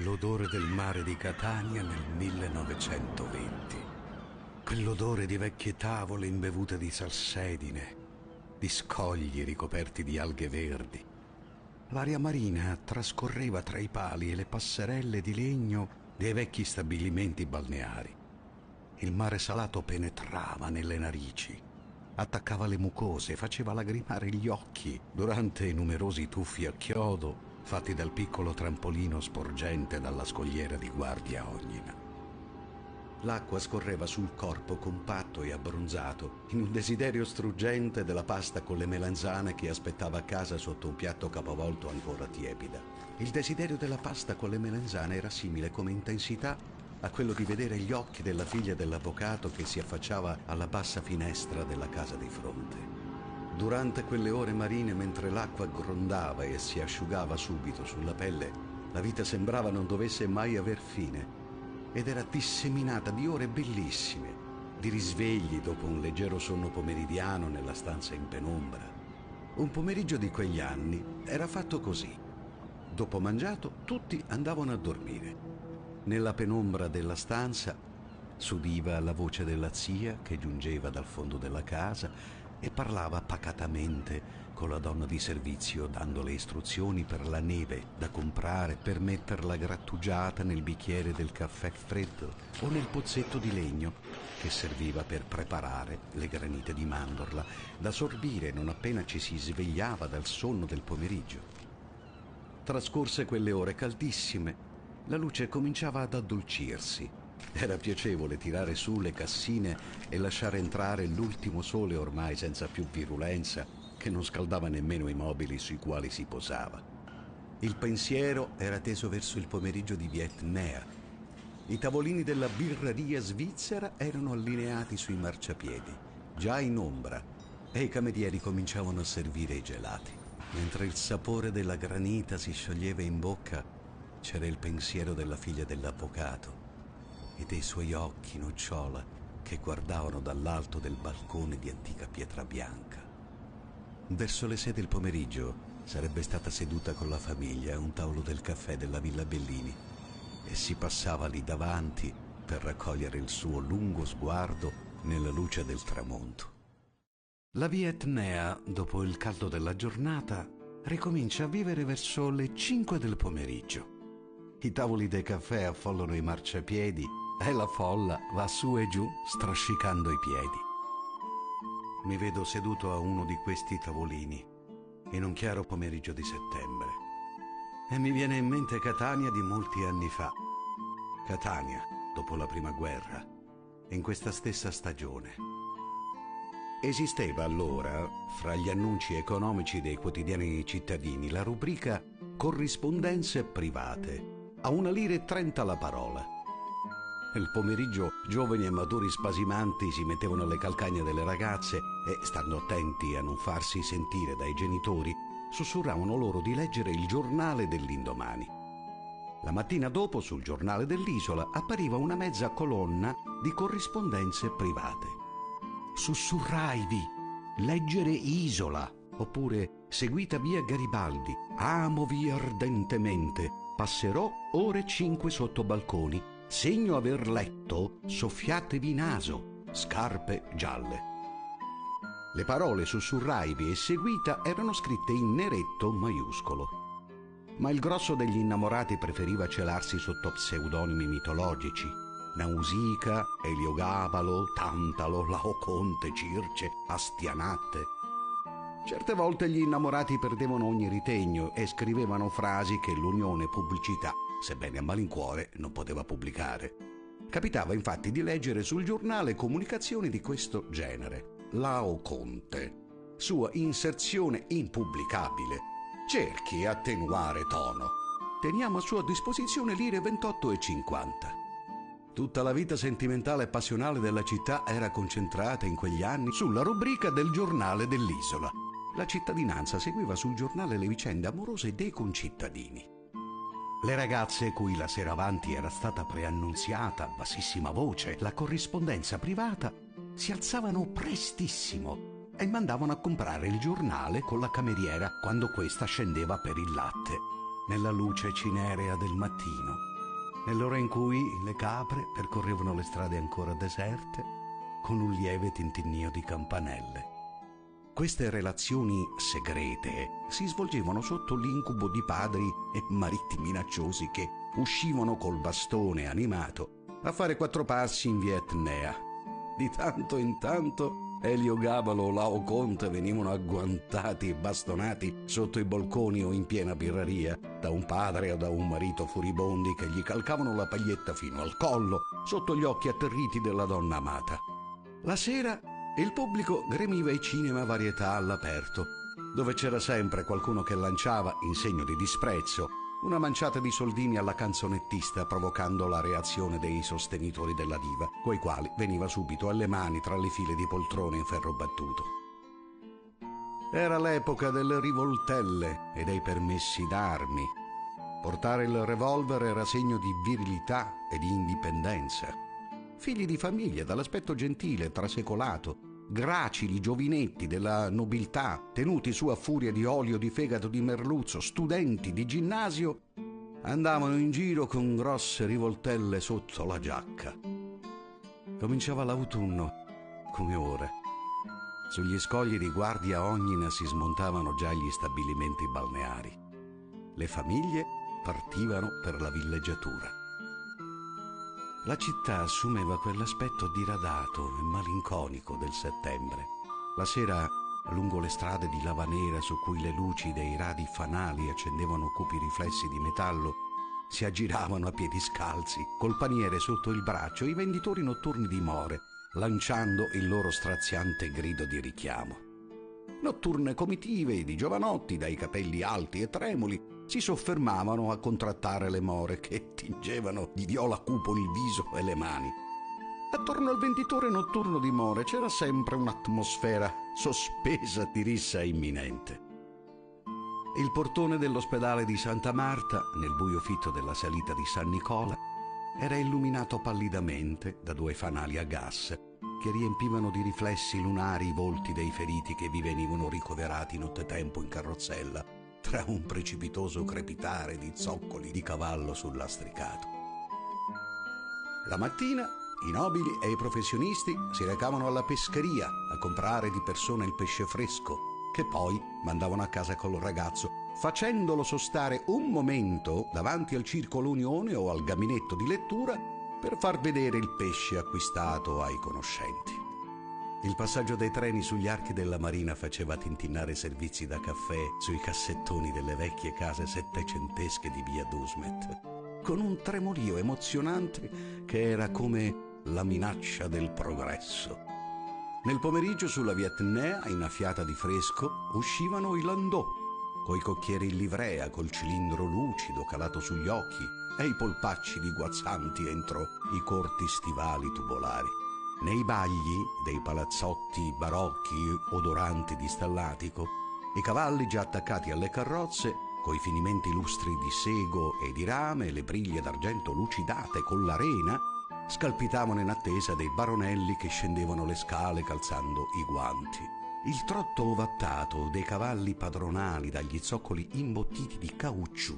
l'odore del mare di Catania nel 1920. Quell'odore di vecchie tavole imbevute di salsedine, di scogli ricoperti di alghe verdi. L'aria marina trascorreva tra i pali e le passerelle di legno dei vecchi stabilimenti balneari. Il mare salato penetrava nelle narici, attaccava le mucose, faceva lagrimare gli occhi durante i numerosi tuffi a chiodo fatti dal piccolo trampolino sporgente dalla scogliera di Guardia Ognina. L'acqua scorreva sul corpo compatto e abbronzato, in un desiderio struggente della pasta con le melanzane che aspettava a casa sotto un piatto capovolto ancora tiepida. Il desiderio della pasta con le melanzane era simile come intensità a quello di vedere gli occhi della figlia dell'avvocato che si affacciava alla bassa finestra della casa di fronte. Durante quelle ore marine, mentre l'acqua grondava e si asciugava subito sulla pelle, la vita sembrava non dovesse mai aver fine. Ed era disseminata di ore bellissime, di risvegli dopo un leggero sonno pomeridiano nella stanza in penombra. Un pomeriggio di quegli anni era fatto così. Dopo mangiato, tutti andavano a dormire. Nella penombra della stanza s'udiva la voce della zia che giungeva dal fondo della casa e parlava pacatamente con la donna di servizio, dando le istruzioni per la neve da comprare per metterla grattugiata nel bicchiere del caffè freddo o nel pozzetto di legno che serviva per preparare le granite di mandorla da sorbire non appena ci si svegliava dal sonno del pomeriggio. Trascorse quelle ore caldissime, la luce cominciava ad addolcirsi. Era piacevole tirare su le cassine e lasciare entrare l'ultimo sole ormai senza più virulenza, che non scaldava nemmeno i mobili sui quali si posava. Il pensiero era teso verso il pomeriggio di via Etnea. I tavolini della birreria svizzera erano allineati sui marciapiedi, già in ombra, e i camerieri cominciavano a servire i gelati. Mentre il sapore della granita si scioglieva in bocca, c'era il pensiero della figlia dell'avvocato e dei suoi occhi nocciola che guardavano dall'alto del balcone di antica pietra bianca. Verso le 6 del pomeriggio sarebbe stata seduta con la famiglia a un tavolo del caffè della Villa Bellini e si passava lì davanti per raccogliere il suo lungo sguardo nella luce del tramonto. La via Etnea, dopo il caldo della giornata, ricomincia a vivere verso le 5 del pomeriggio. I tavoli dei caffè affollano i marciapiedi e la folla va su e giù strascicando i piedi. Mi vedo seduto a uno di questi tavolini in un chiaro pomeriggio di settembre e mi viene in mente Catania di molti anni fa. Catania, dopo la prima guerra, in questa stessa stagione. Esisteva allora, fra gli annunci economici dei quotidiani cittadini, la rubrica corrispondenze private, a 1,30 la parola. Il pomeriggio giovani e maturi spasimanti si mettevano alle calcagna delle ragazze e, stando attenti a non farsi sentire dai genitori, sussurravano loro di leggere il giornale dell'indomani. La mattina dopo, sul giornale dell'isola, appariva una mezza colonna di corrispondenze private. Sussurraivi, leggere Isola, oppure seguita via Garibaldi, amovi ardentemente, passerò ore 5 sotto balconi, segno aver letto, soffiatevi naso, scarpe gialle. Le parole sussurraivi e seguita erano scritte in neretto maiuscolo. Ma il grosso degli innamorati preferiva celarsi sotto pseudonimi mitologici: Nausica, Eliogabalo, Tantalo, Laoconte, Circe, Astianatte. Certe volte gli innamorati perdevano ogni ritegno e scrivevano frasi che l'Unione Pubblicità, sebbene a malincuore, non poteva pubblicare. Capitava infatti di leggere sul giornale comunicazioni di questo genere. Laoconte, sua inserzione impubblicabile. Cerchi attenuare tono. Teniamo a sua disposizione lire 28,50. Tutta la vita sentimentale e passionale della città era concentrata in quegli anni sulla rubrica del giornale dell'isola. La cittadinanza seguiva sul giornale le vicende amorose dei concittadini. Le ragazze cui la sera avanti era stata preannunziata a bassissima voce la corrispondenza privata si alzavano prestissimo e mandavano a comprare il giornale con la cameriera quando questa scendeva per il latte. Nella luce cinerea del mattino nell'ora in cui le capre percorrevano le strade ancora deserte con un lieve tintinnio di campanelle. Queste relazioni segrete si svolgevano sotto l'incubo di padri e mariti minacciosi che uscivano col bastone animato a fare 4 passi in via Etnea. Di tanto in tanto Elio Gabalo o Lao Conte venivano agguantati e bastonati sotto i balconi o in piena birreria da un padre o da un marito furibondi che gli calcavano la paglietta fino al collo sotto gli occhi atterriti della donna amata. La sera il pubblico gremiva ai cinema varietà all'aperto, dove c'era sempre qualcuno che lanciava, in segno di disprezzo, una manciata di soldini alla canzonettista, provocando la reazione dei sostenitori della diva, coi quali veniva subito alle mani tra le file di poltrone in ferro battuto. Era l'epoca delle rivoltelle e dei permessi d'armi. Portare il revolver era segno di virilità e di indipendenza. Figli di famiglia dall'aspetto gentile, trasecolato, gracili giovinetti della nobiltà, tenuti su a furia di olio di fegato di merluzzo, studenti di ginnasio, andavano in giro con grosse rivoltelle sotto la giacca. Cominciava l'autunno, come ora. Sugli scogli di Guardia Ognina si smontavano già gli stabilimenti balneari. Le famiglie partivano per la villeggiatura. La città assumeva quell'aspetto diradato e malinconico del settembre. La sera, lungo le strade di lava nera su cui le luci dei radi fanali accendevano cupi riflessi di metallo, si aggiravano a piedi scalzi, col paniere sotto il braccio, i venditori notturni di more, lanciando il loro straziante grido di richiamo. Notturne comitive di giovanotti dai capelli alti e tremuli si soffermavano a contrattare le more che tingevano di viola cupo il viso e le mani. Attorno al venditore notturno di more c'era sempre un'atmosfera sospesa di rissa imminente. Il portone dell'ospedale di Santa Marta, nel buio fitto della salita di San Nicola, era illuminato pallidamente da 2 fanali a gas che riempivano di riflessi lunari i volti dei feriti che vi venivano ricoverati nottetempo in carrozzella tra un precipitoso crepitare di zoccoli di cavallo sul lastricato. La mattina i nobili e i professionisti si recavano alla pescheria a comprare di persona il pesce fresco, che poi mandavano a casa col ragazzo, facendolo sostare un momento davanti al Circolo Unione o al gabinetto di lettura per far vedere il pesce acquistato ai conoscenti. Il passaggio dei treni sugli archi della marina faceva tintinnare servizi da caffè sui cassettoni delle vecchie case settecentesche di via Dusmet, con un tremolio emozionante che era come la minaccia del progresso. Nel pomeriggio sulla via Etnea, innaffiata di fresco, uscivano i landò, coi cocchieri in livrea, col cilindro lucido calato sugli occhi e i polpacci di guazzanti entro i corti stivali tubolari. Nei bagli dei palazzotti barocchi odoranti di stallatico, i cavalli già attaccati alle carrozze, coi finimenti lustri di sego e di rame e le briglie d'argento lucidate con l'arena, scalpitavano in attesa dei baronelli che scendevano le scale calzando i guanti. Il trotto ovattato dei cavalli padronali dagli zoccoli imbottiti di caucciù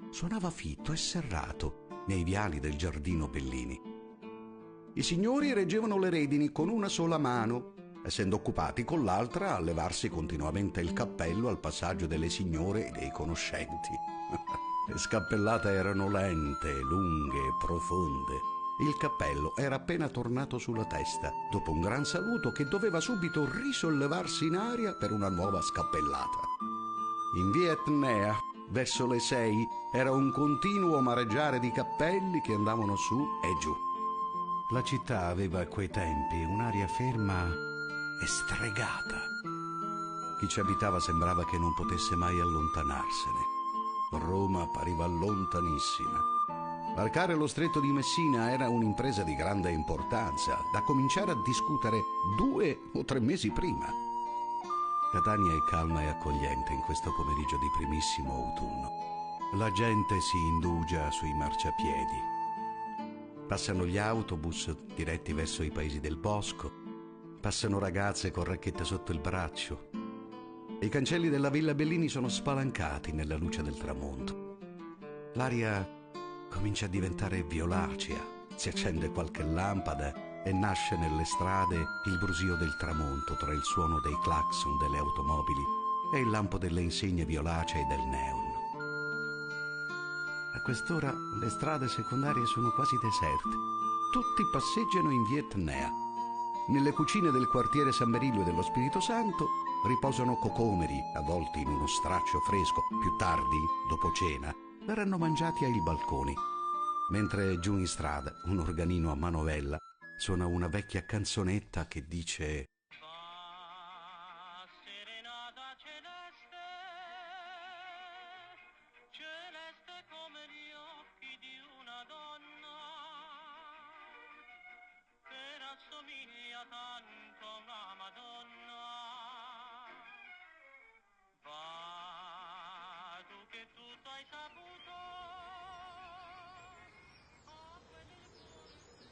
suonava fitto e serrato nei viali del giardino Bellini. I signori reggevano le redini con una sola mano, essendo occupati con l'altra a levarsi continuamente il cappello al passaggio delle signore e dei conoscenti. Le scappellate erano lente, lunghe e profonde. Il cappello era appena tornato sulla testa, dopo un gran saluto che doveva subito risollevarsi in aria per una nuova scappellata. In via Etnea, verso le 6, era un continuo mareggiare di cappelli che andavano su e giù. La città aveva a quei tempi un'aria ferma e stregata. Chi ci abitava sembrava che non potesse mai allontanarsene. Roma appariva lontanissima. Varcare lo stretto di Messina era un'impresa di grande importanza, da cominciare a discutere 2 o 3 mesi prima. Catania è calma e accogliente in questo pomeriggio di primissimo autunno. La gente si indugia sui marciapiedi. Passano gli autobus diretti verso i paesi del bosco, passano ragazze con racchette sotto il braccio. I cancelli della Villa Bellini sono spalancati nella luce del tramonto. L'aria comincia a diventare violacea, si accende qualche lampada e nasce nelle strade il brusio del tramonto tra il suono dei clacson delle automobili e il lampo delle insegne violacee del neon. A quest'ora le strade secondarie sono quasi deserte. Tutti passeggiano in via Etnea. Nelle cucine del quartiere San Berillo e dello Spirito Santo riposano cocomeri avvolti in uno straccio fresco. Più tardi, dopo cena, verranno mangiati ai balconi. Mentre giù in strada un organino a manovella suona una vecchia canzonetta che dice: Va serenata celeste, celeste come gli occhi di una donna, che rassomiglia tanto a una Madonna. Va, tu che tutto hai saputo, apri il cuore.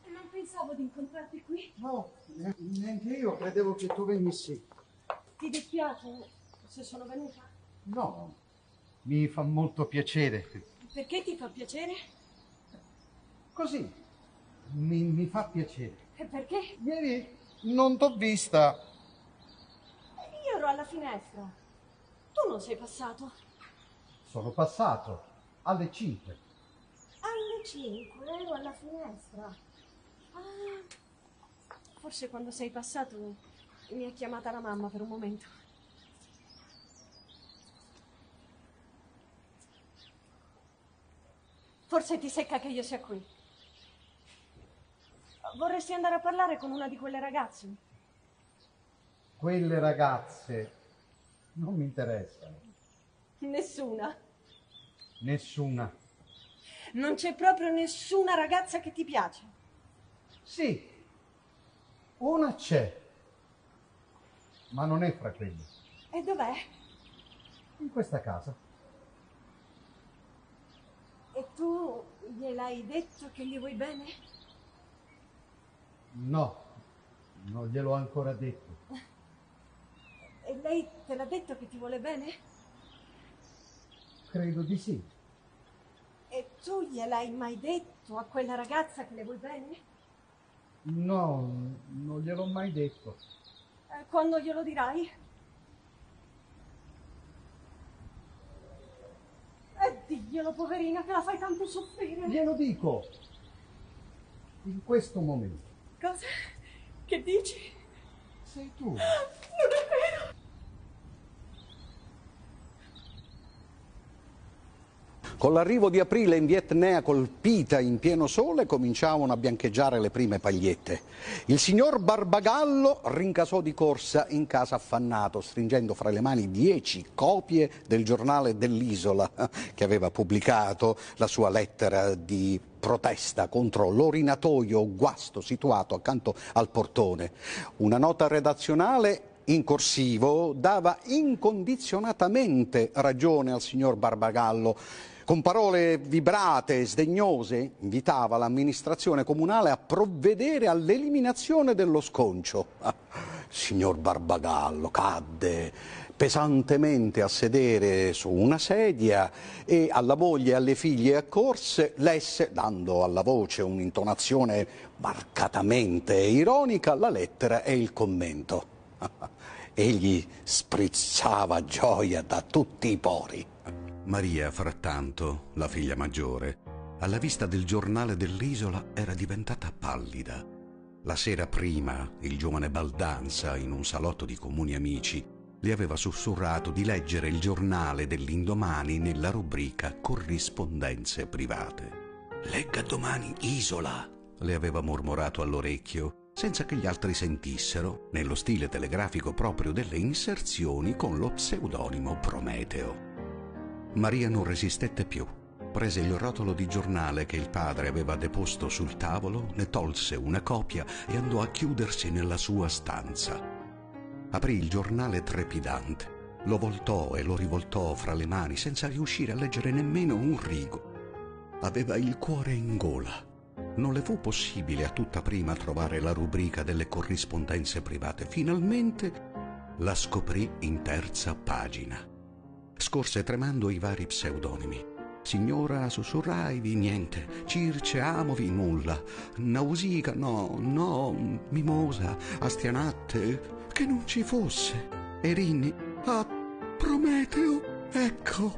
Non pensavo di incontrarti qui. No, neanche io, credevo che tu venissi. Ti dispiace se sono venuta? No, mi fa molto piacere. Perché ti fa piacere? Così, mi fa piacere. E perché? Ieri non t'ho vista. Io ero alla finestra. Tu non sei passato. Sono passato alle 5. Alle 5 ero alla finestra. Ah, forse quando sei passato mi ha chiamata la mamma per un momento. Forse ti secca che io sia qui. Vorresti andare a parlare con una di quelle ragazze? Quelle ragazze non mi interessano. Nessuna. Nessuna. Non c'è proprio nessuna ragazza che ti piace. Sì, una c'è, ma non è fra quelle. E dov'è? In questa casa. E tu gliel'hai detto che gli vuoi bene? No, non gliel'ho ancora detto. E lei te l'ha detto che ti vuole bene? Credo di sì. E tu gliel'hai mai detto a quella ragazza che le vuoi bene? No, non gliel'ho mai detto. Quando glielo dirai? E diglielo, poverina, che la fai tanto soffrire. Glielo dico. In questo momento. Cosa? Che dici? Sei tu. Non è vero! Con l'arrivo di aprile in via Etnea colpita in pieno sole cominciavano a biancheggiare le prime pagliette. Il signor Barbagallo rincasò di corsa in casa affannato, stringendo fra le mani 10 copie del giornale dell'Isola che aveva pubblicato la sua lettera di protesta contro l'orinatoio guasto situato accanto al portone. Una nota redazionale in corsivo dava incondizionatamente ragione al signor Barbagallo. Con parole vibrate e sdegnose invitava l'amministrazione comunale a provvedere all'eliminazione dello sconcio. Signor Barbagallo cadde pesantemente a sedere su una sedia e alla moglie e alle figlie accorse lesse, dando alla voce un'intonazione marcatamente ironica, la lettera e il commento. Egli sprizzava gioia da tutti i pori. Maria, frattanto, la figlia maggiore, alla vista del giornale dell'Isola era diventata pallida. La sera prima, il giovane Baldanza, in un salotto di comuni amici, le aveva sussurrato di leggere il giornale dell'indomani nella rubrica Corrispondenze private. «Legga domani Isola», le aveva mormorato all'orecchio, senza che gli altri sentissero, nello stile telegrafico proprio delle inserzioni con lo pseudonimo Prometeo. Maria non resistette più. Prese il rotolo di giornale che il padre aveva deposto sul tavolo, ne tolse una copia e andò a chiudersi nella sua stanza. Aprì il giornale trepidante, lo voltò e lo rivoltò fra le mani senza riuscire a leggere nemmeno un rigo. Aveva il cuore in gola. Non le fu possibile a tutta prima trovare la rubrica delle corrispondenze private. Finalmente la scoprì in terza pagina. Scorse tremando i vari pseudonimi. Signora, sussurraivi, niente. Circe, amovi, nulla. Nausica, no. Mimosa, astianatte, che non ci fosse. Erini, Prometeo, ecco.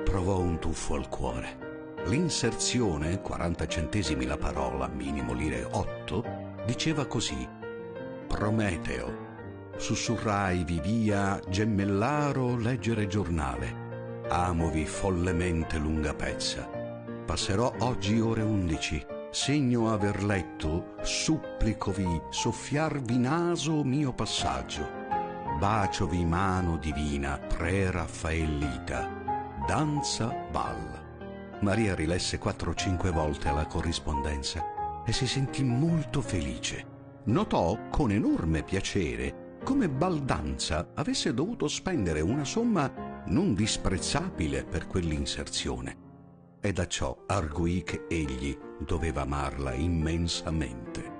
Provò un tuffo al cuore. L'inserzione, 40 centesimi la parola, minimo lire 8, diceva così: Prometeo, sussurraivi via Gemellaro leggere giornale. Amovi follemente lunga pezza. Passerò oggi ore 11. Segno aver letto, supplicovi soffiarvi naso mio passaggio. Baciovi mano divina, pre-raffaellita. Danza balla. Maria rilesse 4 o 5 volte la corrispondenza e si sentì molto felice. Notò con enorme piacere come Baldanza avesse dovuto spendere una somma non disprezzabile per quell'inserzione, e da ciò arguì che egli doveva amarla immensamente.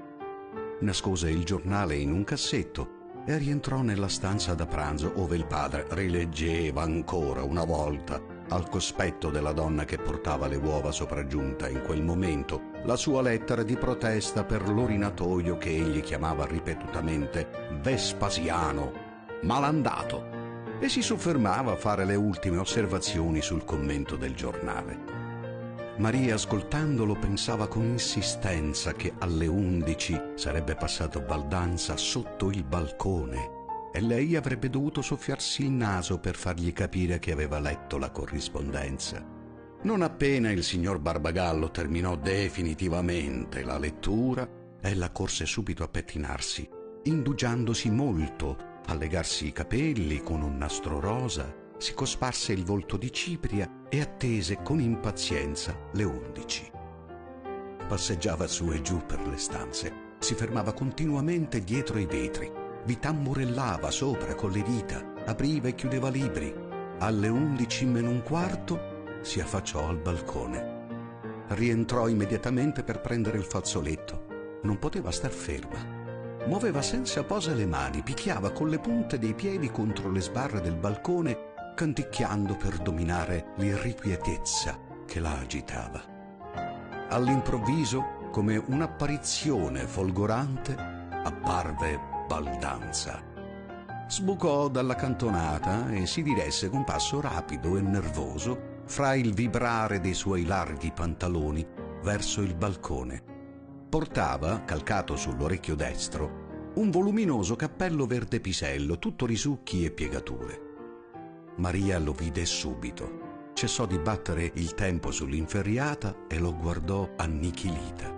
Nascose il giornale in un cassetto e rientrò nella stanza da pranzo, ove il padre rileggeva ancora una volta, al cospetto della donna che portava le uova sopraggiunta in quel momento, la sua lettera di protesta per l'orinatoio che egli chiamava ripetutamente Vespasiano, malandato, e si soffermava a fare le ultime osservazioni sul commento del giornale. Maria, ascoltandolo, pensava con insistenza che alle 11 sarebbe passato Baldanza sotto il balcone e lei avrebbe dovuto soffiarsi il naso per fargli capire che aveva letto la corrispondenza. Non appena il signor Barbagallo terminò definitivamente la lettura, ella corse subito a pettinarsi, indugiandosi molto, a legarsi i capelli con un nastro rosa, si cosparse il volto di cipria e attese con impazienza le 11. Passeggiava su e giù per le stanze, si fermava continuamente dietro i vetri, vi tamburellava sopra con le dita, apriva e chiudeva libri. Alle 11 meno un quarto si affacciò al balcone. Rientrò immediatamente per prendere il fazzoletto. Non poteva star ferma. Muoveva senza posa le mani, picchiava con le punte dei piedi contro le sbarre del balcone, canticchiando per dominare l'irrequietezza che la agitava. All'improvviso, come un'apparizione folgorante, apparve Baldanza. Sbucò dalla cantonata e si diresse con passo rapido e nervoso, fra il vibrare dei suoi larghi pantaloni, verso il balcone. Portava, calcato sull'orecchio destro, un voluminoso cappello verde pisello, tutto risucchi e piegature. Maria lo vide subito. Cessò di battere il tempo sull'inferriata e lo guardò annichilita.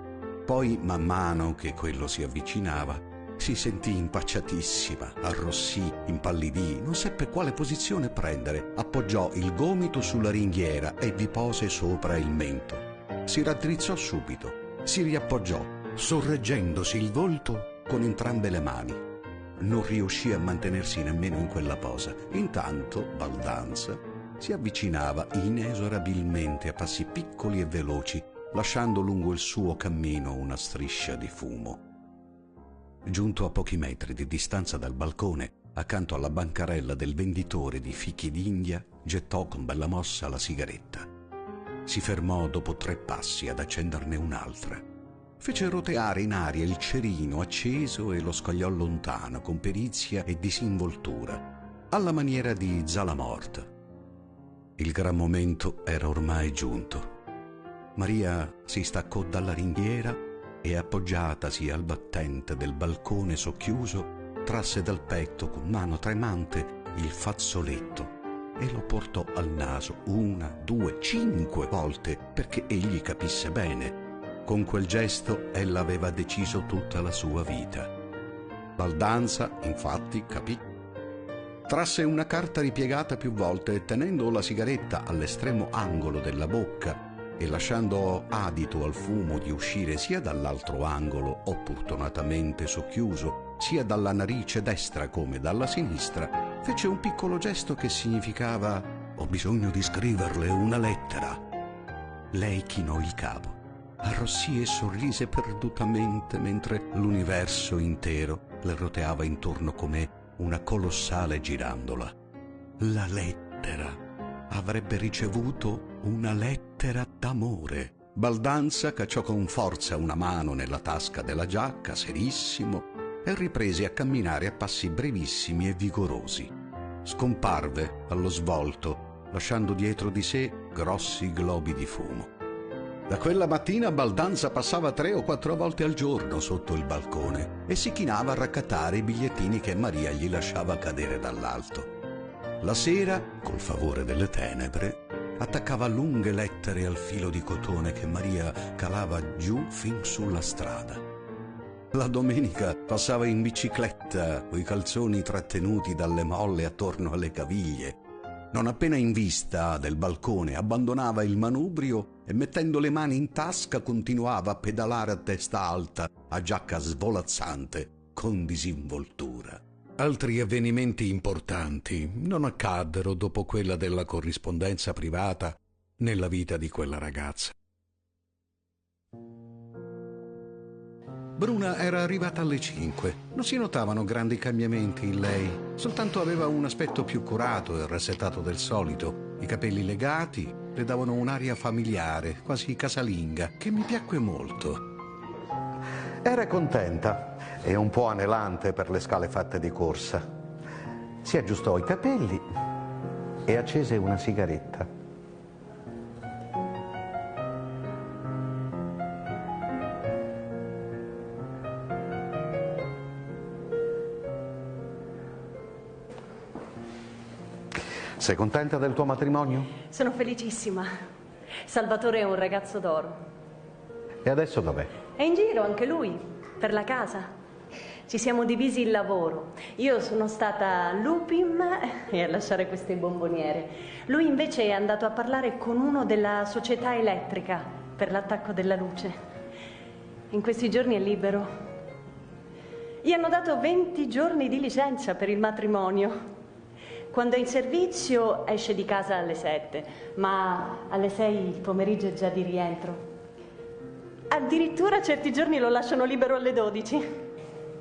Poi, man mano che quello si avvicinava, si sentì impacciatissima, arrossì, impallidì, non seppe quale posizione prendere, appoggiò il gomito sulla ringhiera e vi pose sopra il mento. Si raddrizzò subito. Si riappoggiò, sorreggendosi il volto con entrambe le mani. Non riuscì a mantenersi nemmeno in quella posa. Intanto Baldanza si avvicinava inesorabilmente a passi piccoli e veloci, lasciando lungo il suo cammino una striscia di fumo. Giunto a pochi metri di distanza dal balcone, accanto alla bancarella del venditore di fichi d'India, gettò con bella mossa la sigaretta. Si fermò dopo 3 passi ad accenderne un'altra. Fece roteare in aria il cerino acceso e lo scogliò lontano con perizia e disinvoltura, alla maniera di Zalamort. Il gran momento era ormai giunto. Maria si staccò dalla ringhiera e, appoggiatasi al battente del balcone socchiuso, trasse dal petto con mano tremante il fazzoletto e lo portò al naso 1, 2, 5 volte perché egli capisse bene. Con quel gesto ella aveva deciso tutta la sua vita. Baldanza, infatti, capì. Trasse una carta ripiegata più volte e tenendo la sigaretta all'estremo angolo della bocca e lasciando adito al fumo di uscire sia dall'altro angolo, opportunamente socchiuso, sia dalla narice destra come dalla sinistra, fece un piccolo gesto che significava: «Ho bisogno di scriverle una lettera». Lei chinò il capo, arrossì e sorrise perdutamente mentre l'universo intero le roteava intorno come una colossale girandola. La lettera. Avrebbe ricevuto una lettera d'amore. Baldanza cacciò con forza una mano nella tasca della giacca, serissimo, e riprese a camminare a passi brevissimi e vigorosi. Scomparve allo svolto, lasciando dietro di sé grossi globi di fumo. Da quella mattina Baldanza passava 3 o 4 volte al giorno sotto il balcone e si chinava a raccattare i bigliettini che Maria gli lasciava cadere dall'alto. La sera, col favore delle tenebre, attaccava lunghe lettere al filo di cotone che Maria calava giù fin sulla strada. La domenica passava in bicicletta, coi calzoni trattenuti dalle molle attorno alle caviglie. Non appena in vista del balcone abbandonava il manubrio e mettendo le mani in tasca continuava a pedalare a testa alta, a giacca svolazzante, con disinvoltura. Altri avvenimenti importanti non accaddero dopo quella della corrispondenza privata nella vita di quella ragazza. Bruna era arrivata alle 5. Non si notavano grandi cambiamenti in lei, soltanto aveva un aspetto più curato e rassettato del solito. I capelli legati le davano un'aria familiare, quasi casalinga, che mi piacque molto. Era contenta e un po' anelante per le scale fatte di corsa. Si aggiustò i capelli e accese una sigaretta. Sei contenta del tuo matrimonio? Sono felicissima. Salvatore è un ragazzo d'oro. E adesso dov'è? È in giro anche lui, per la casa. Ci siamo divisi il lavoro. Io sono stata all'UPIM e a lasciare queste bomboniere. Lui invece è andato a parlare con uno della società elettrica per l'attacco della luce. In questi giorni è libero. Gli hanno dato 20 giorni di licenza per il matrimonio. Quando è in servizio esce di casa alle 7, ma alle 6 il pomeriggio è già di rientro. Addirittura certi giorni lo lasciano libero alle 12.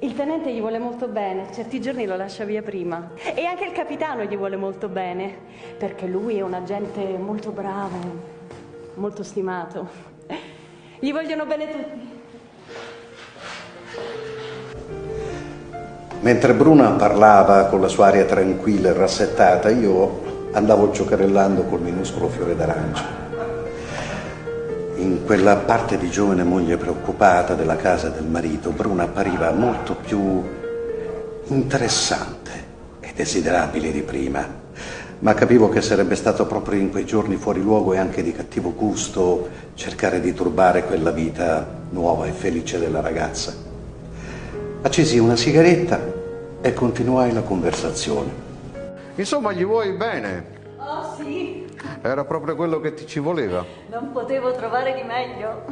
Il tenente gli vuole molto bene, certi giorni lo lascia via prima. E anche il capitano gli vuole molto bene, perché lui è un agente molto bravo, molto stimato. Gli vogliono bene tutti. Mentre Bruna parlava con la sua aria tranquilla e rassettata, io andavo giocherellando col minuscolo fiore d'arancia. In quella parte di giovane moglie preoccupata della casa del marito, Bruna appariva molto più interessante e desiderabile di prima, ma capivo che sarebbe stato proprio in quei giorni fuori luogo e anche di cattivo gusto cercare di turbare quella vita nuova e felice della ragazza. Accesi una sigaretta e continuai la conversazione. Insomma, gli vuoi bene? Oh sì, Era proprio quello che ti ci voleva. non potevo trovare di meglio.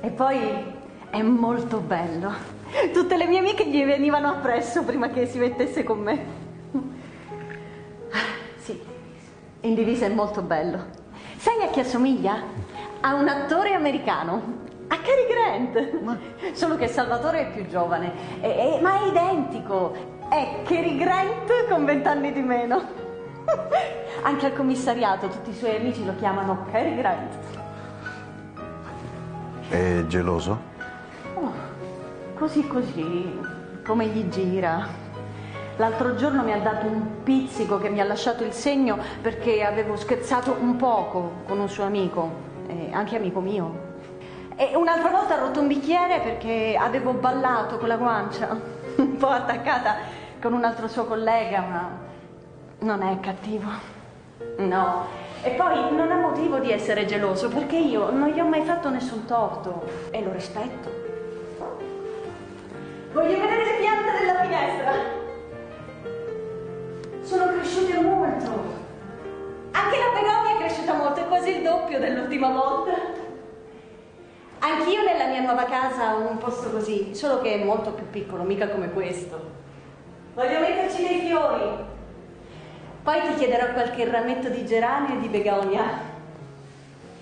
E poi è molto bello. Tutte le mie amiche gli venivano appresso prima che si mettesse con me. Sì, in divisa è molto bello. Sai a chi assomiglia? A un attore americano. A Cary Grant, solo che Salvatore è più giovane, ma è identico, è Cary Grant con 20 anni di meno. Anche al commissariato tutti i suoi amici lo chiamano Cary Grant. È geloso? Oh, così, come gli gira. L'altro giorno mi ha dato un pizzico che mi ha lasciato il segno perché avevo scherzato un poco con un suo amico, anche amico mio. E un'altra volta ha rotto un bicchiere perché avevo ballato con la guancia un po' attaccata con un altro suo collega, ma non è cattivo. No. E poi non ha motivo di essere geloso, perché io non gli ho mai fatto nessun torto e lo rispetto. Voglio vedere le piante della finestra. Sono cresciute molto. Anche la begonia è cresciuta molto, è quasi il doppio dell'ultima volta. Anch'io nella mia nuova casa ho un posto così, solo che è molto più piccolo, mica come questo. Voglio metterci dei fiori. Poi ti chiederò qualche rametto di geranio e di begonia.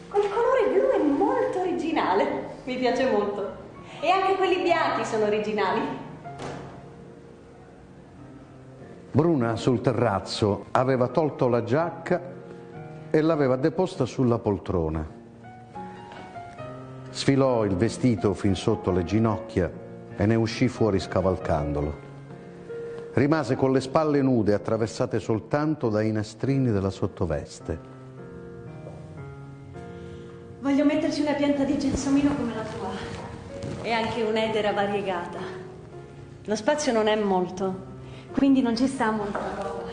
Quel colore blu è molto originale, mi piace molto. E anche quelli bianchi sono originali. Bruna sul terrazzo aveva tolto la giacca e l'aveva deposta sulla poltrona. Sfilò il vestito fin sotto le ginocchia e ne uscì fuori scavalcandolo. Rimase con le spalle nude, attraversate soltanto dai nastrini della sottoveste. Voglio metterci una pianta di gelsomino come la tua e anche un'edera variegata. Lo spazio non è molto, quindi non ci sta molta roba.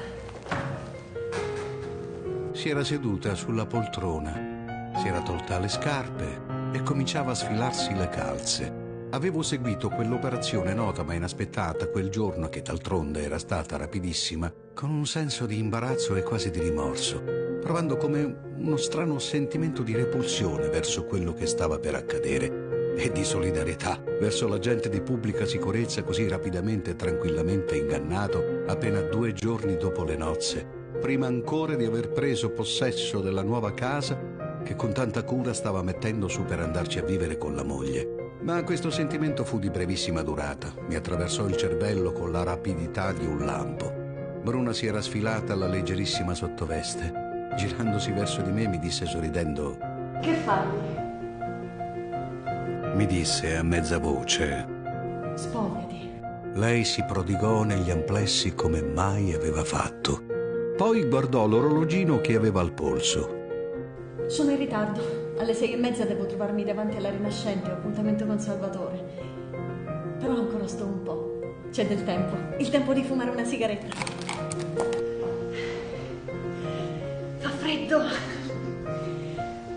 Si era seduta sulla poltrona, si era tolta le scarpe e cominciava a sfilarsi le calze. Avevo seguito quell'operazione nota ma inaspettata quel giorno, che d'altronde era stata rapidissima, con un senso di imbarazzo e quasi di rimorso, provando come uno strano sentimento di repulsione verso quello che stava per accadere e di solidarietà verso l'agente di pubblica sicurezza così rapidamente e tranquillamente ingannato appena 2 giorni dopo le nozze, prima ancora di aver preso possesso della nuova casa che con tanta cura stava mettendo su per andarci a vivere con la moglie. Ma questo sentimento fu di brevissima durata. Mi attraversò il cervello con la rapidità di un lampo. Bruna si era sfilata alla leggerissima sottoveste. Girandosi verso di me mi disse sorridendo: Che fai? Mi disse a mezza voce: Spogliati. Lei si prodigò negli amplessi come mai aveva fatto. Poi guardò l'orologino che aveva al polso. Sono in ritardo. Alle 6:30 devo trovarmi davanti alla Rinascente, ho appuntamento con Salvatore. Però ancora sto un po'. C'è del tempo. Il tempo di fumare una sigaretta. Fa freddo.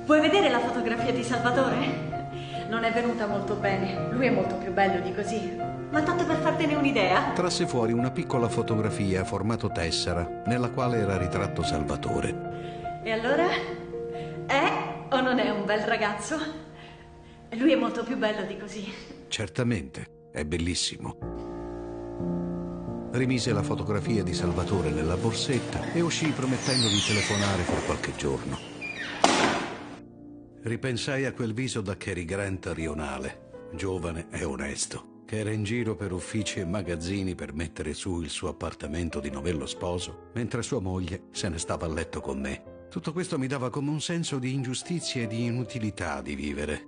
Vuoi vedere la fotografia di Salvatore? Non è venuta molto bene. Lui è molto più bello di così. Ma tanto per fartene un'idea. Trasse fuori una piccola fotografia a formato tessera, nella quale era ritratto Salvatore. E allora? È o non è un bel ragazzo? Lui è molto più bello di così. Certamente, è bellissimo. Rimise la fotografia di Salvatore nella borsetta e uscì promettendo di telefonare fra qualche giorno. Ripensai a quel viso da Cary Grant rionale, giovane e onesto, che era in giro per uffici e magazzini per mettere su il suo appartamento di novello sposo, mentre sua moglie se ne stava a letto con me. Tutto questo mi dava come un senso di ingiustizia e di inutilità di vivere.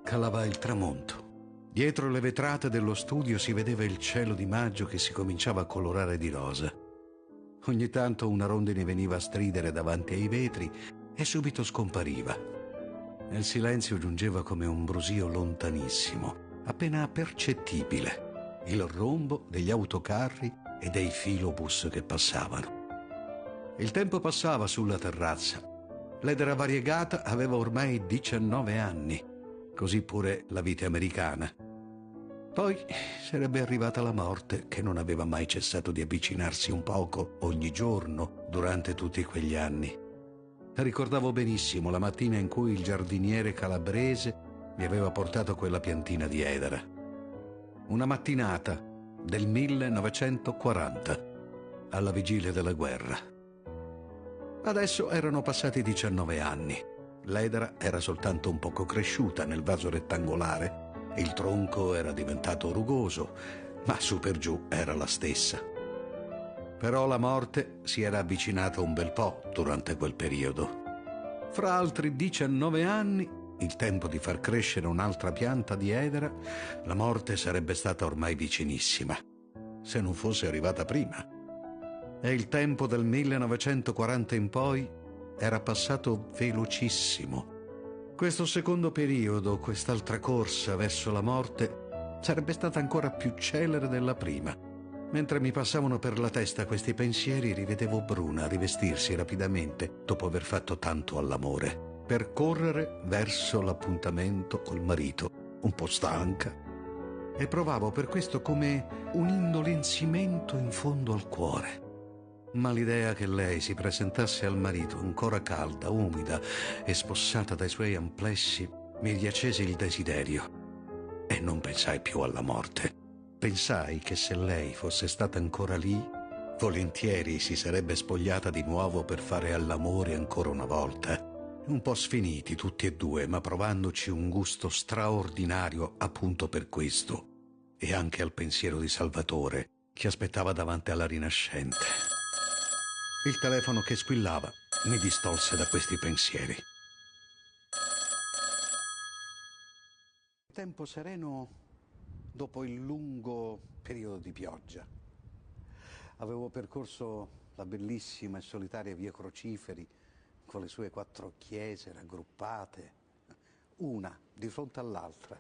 Calava il tramonto. Dietro le vetrate dello studio si vedeva il cielo di maggio che si cominciava a colorare di rosa. Ogni tanto una rondine veniva a stridere davanti ai vetri e subito scompariva. Nel silenzio giungeva come un brusio lontanissimo, appena percettibile, il rombo degli autocarri e dei filobus che passavano. Il tempo passava sulla terrazza. L'edera variegata aveva ormai 19 anni, così pure la vita americana. Poi sarebbe arrivata la morte, che non aveva mai cessato di avvicinarsi un poco ogni giorno durante tutti quegli anni. Ricordavo benissimo la mattina in cui il giardiniere calabrese mi aveva portato quella piantina di edera. Una mattinata del 1940, alla vigilia della guerra. Adesso erano passati 19 anni. L'edera era soltanto un poco cresciuta nel vaso rettangolare e il tronco era diventato rugoso, ma su per giù era la stessa. Però la morte si era avvicinata un bel po' durante quel periodo. Fra altri 19 anni, il tempo di far crescere un'altra pianta di edera, la morte sarebbe stata ormai vicinissima, se non fosse arrivata prima. E il tempo del 1940 in poi era passato velocissimo. Questo secondo periodo, quest'altra corsa verso la morte, sarebbe stata ancora più celere della prima. Mentre mi passavano per la testa questi pensieri, rivedevo Bruna rivestirsi rapidamente, dopo aver fatto tanto all'amore, per correre verso l'appuntamento col marito, un po' stanca, e provavo per questo come un indolenzimento in fondo al cuore. Ma l'idea che lei si presentasse al marito ancora calda, umida e spossata dai suoi amplessi mi riaccese il desiderio e non pensai più alla morte. Pensai che se lei fosse stata ancora lì, volentieri si sarebbe spogliata di nuovo per fare all'amore ancora una volta. Un po' sfiniti tutti e due, ma provandoci un gusto straordinario appunto per questo, e anche al pensiero di Salvatore, che aspettava davanti alla rinascente. Il telefono che squillava mi distolse da questi pensieri. Tempo sereno dopo il lungo periodo di pioggia. Avevo percorso la bellissima e solitaria via Crociferi con le sue 4 chiese raggruppate, una di fronte all'altra,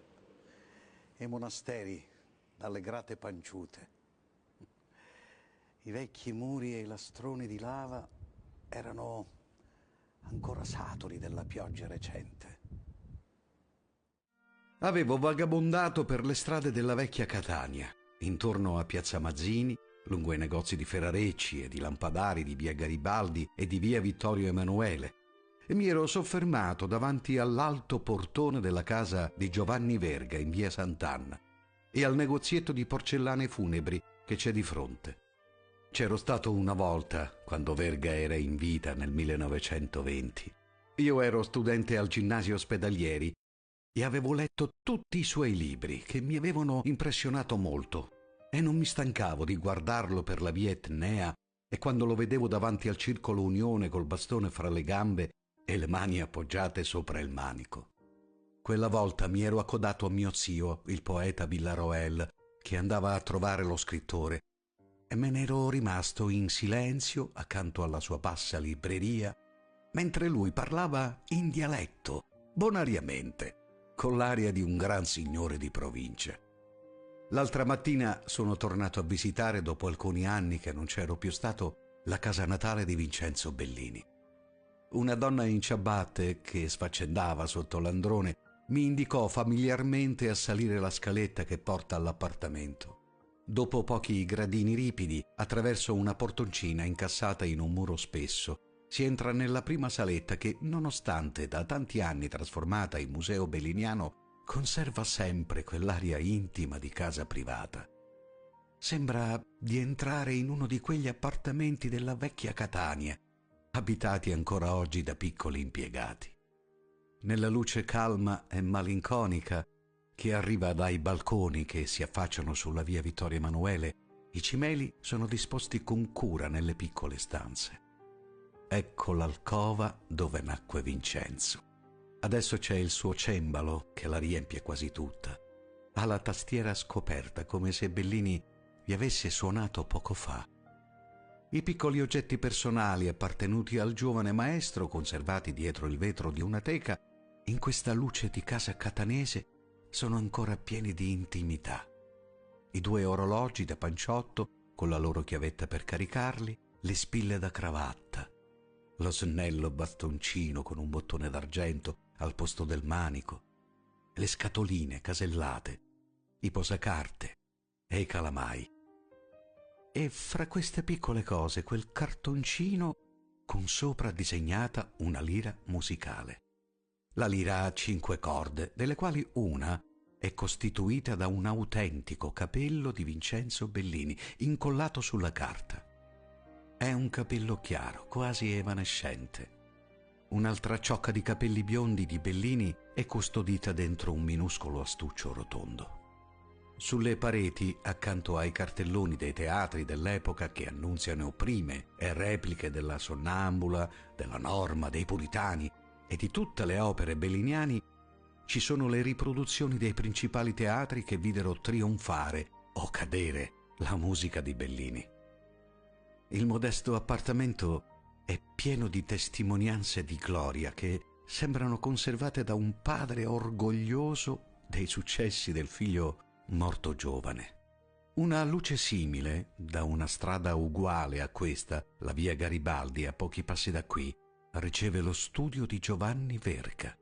e monasteri dalle grate panciute. I vecchi muri e i lastroni di lava erano ancora saturi della pioggia recente. Avevo vagabondato per le strade della vecchia Catania, intorno a Piazza Mazzini, lungo i negozi di Ferrarecci e di lampadari di via Garibaldi e di via Vittorio Emanuele, e mi ero soffermato davanti all'alto portone della casa di Giovanni Verga in via Sant'Anna e al negozietto di porcellane funebri che c'è di fronte. C'ero stato una volta quando Verga era in vita nel 1920. Io ero studente al ginnasio Ospedalieri e avevo letto tutti i suoi libri che mi avevano impressionato molto e non mi stancavo di guardarlo per la via Etnea e quando lo vedevo davanti al Circolo Unione col bastone fra le gambe e le mani appoggiate sopra il manico. Quella volta mi ero accodato a mio zio, il poeta Villarroel, che andava a trovare lo scrittore, e me ne ero rimasto in silenzio accanto alla sua bassa libreria, mentre lui parlava in dialetto, bonariamente, con l'aria di un gran signore di provincia. L'altra mattina sono tornato a visitare, dopo alcuni anni che non c'ero più stato, la casa natale di Vincenzo Bellini. Una donna in ciabatte che sfaccendava sotto l'androne mi indicò familiarmente a salire la scaletta che porta all'appartamento. Dopo pochi gradini ripidi, attraverso una portoncina incassata in un muro spesso, si entra nella prima saletta che, nonostante da tanti anni trasformata in museo belliniano, conserva sempre quell'aria intima di casa privata. Sembra di entrare in uno di quegli appartamenti della vecchia Catania, abitati ancora oggi da piccoli impiegati. Nella luce calma e malinconica che arriva dai balconi che si affacciano sulla via Vittorio Emanuele, i cimeli sono disposti con cura nelle piccole stanze. Ecco l'alcova dove nacque Vincenzo. Adesso c'è il suo cembalo che la riempie quasi tutta. Ha la tastiera scoperta come se Bellini vi avesse suonato poco fa. I piccoli oggetti personali appartenuti al giovane maestro, conservati dietro il vetro di una teca, in questa luce di casa catanese sono ancora pieni di intimità. I 2 orologi da panciotto con la loro chiavetta per caricarli, le spille da cravatta, lo snello bastoncino con un bottone d'argento al posto del manico, le scatoline casellate, i posacarte e i calamai. E fra queste piccole cose quel cartoncino con sopra disegnata una lira musicale. La lira ha 5 corde, delle quali una è costituita da un autentico capello di Vincenzo Bellini, incollato sulla carta. È un capello chiaro, quasi evanescente. Un'altra ciocca di capelli biondi di Bellini è custodita dentro un minuscolo astuccio rotondo. Sulle pareti, accanto ai cartelloni dei teatri dell'epoca che annunziano prime e repliche della Sonnambula, della Norma, dei Puritani e di tutte le opere belliniani, ci sono le riproduzioni dei principali teatri che videro trionfare o cadere la musica di Bellini. Il modesto appartamento è pieno di testimonianze di gloria che sembrano conservate da un padre orgoglioso dei successi del figlio morto giovane. Una luce simile, da una strada uguale a questa, la via Garibaldi, a pochi passi da qui, riceve lo studio di Giovanni Verga.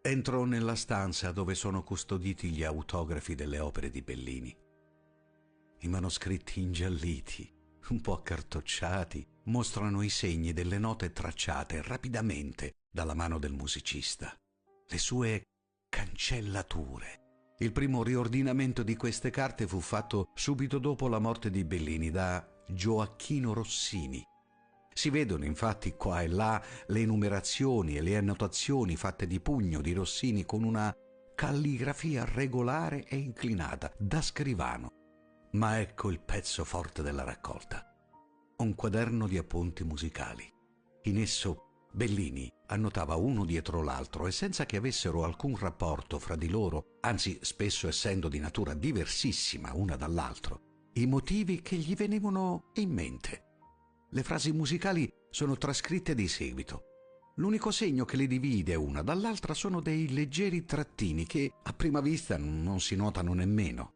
Entro nella stanza dove sono custoditi gli autografi delle opere di Bellini. I manoscritti ingialliti, un po' accartocciati, mostrano i segni delle note tracciate rapidamente dalla mano del musicista, le sue cancellature. Il primo riordinamento di queste carte fu fatto subito dopo la morte di Bellini da Gioacchino Rossini. Si vedono infatti qua e là le enumerazioni e le annotazioni fatte di pugno di Rossini con una calligrafia regolare e inclinata, da scrivano. Ma ecco il pezzo forte della raccolta. Un quaderno di appunti musicali. In esso Bellini annotava uno dietro l'altro e senza che avessero alcun rapporto fra di loro, anzi spesso essendo di natura diversissima una dall'altro, i motivi che gli venivano in mente. Le frasi musicali sono trascritte di seguito. L'unico segno che le divide una dall'altra sono dei leggeri trattini che a prima vista non si notano nemmeno.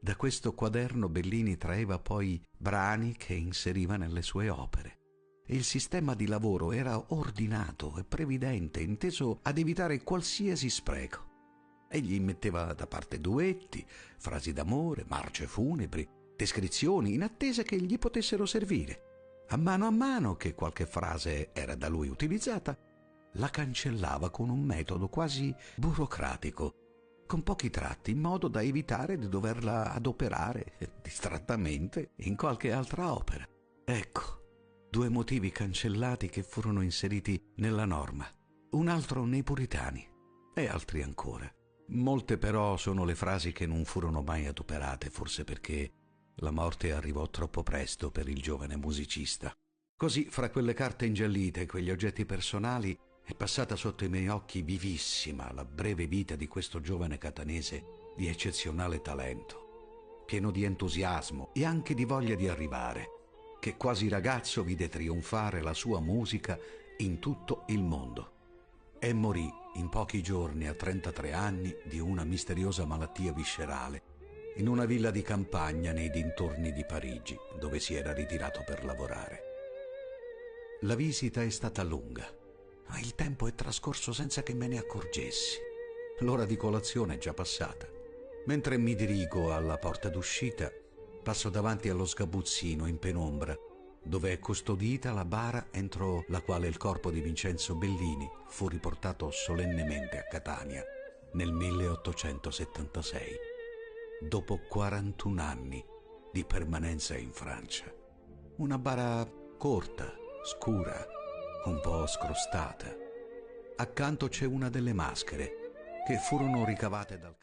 Da questo quaderno Bellini traeva poi brani che inseriva nelle sue opere. Il sistema di lavoro era ordinato e previdente, inteso ad evitare qualsiasi spreco. Egli metteva da parte duetti, frasi d'amore, marce funebri, descrizioni, in attesa che gli potessero servire. A mano che qualche frase era da lui utilizzata, la cancellava con un metodo quasi burocratico, con pochi tratti, in modo da evitare di doverla adoperare distrattamente in qualche altra opera. Ecco, 2 motivi cancellati che furono inseriti nella norma, un altro nei Puritani e altri ancora. Molte però sono le frasi che non furono mai adoperate, forse perché la morte arrivò troppo presto per il giovane musicista. Così, fra quelle carte ingiallite e quegli oggetti personali, è passata sotto i miei occhi vivissima la breve vita di questo giovane catanese di eccezionale talento, pieno di entusiasmo e anche di voglia di arrivare, che quasi ragazzo vide trionfare la sua musica in tutto il mondo. E morì in pochi giorni, a 33 anni, di una misteriosa malattia viscerale, in una villa di campagna nei dintorni di Parigi, dove si era ritirato per lavorare. La visita è stata lunga, ma il tempo è trascorso senza che me ne accorgessi. L'ora di colazione è già passata. Mentre mi dirigo alla porta d'uscita, passo davanti allo sgabuzzino in penombra, dove è custodita la bara entro la quale il corpo di Vincenzo Bellini fu riportato solennemente a Catania nel 1876, dopo 41 anni di permanenza in Francia. Una bara corta, scura, un po' scrostata. Accanto c'è una delle maschere che furono ricavate dal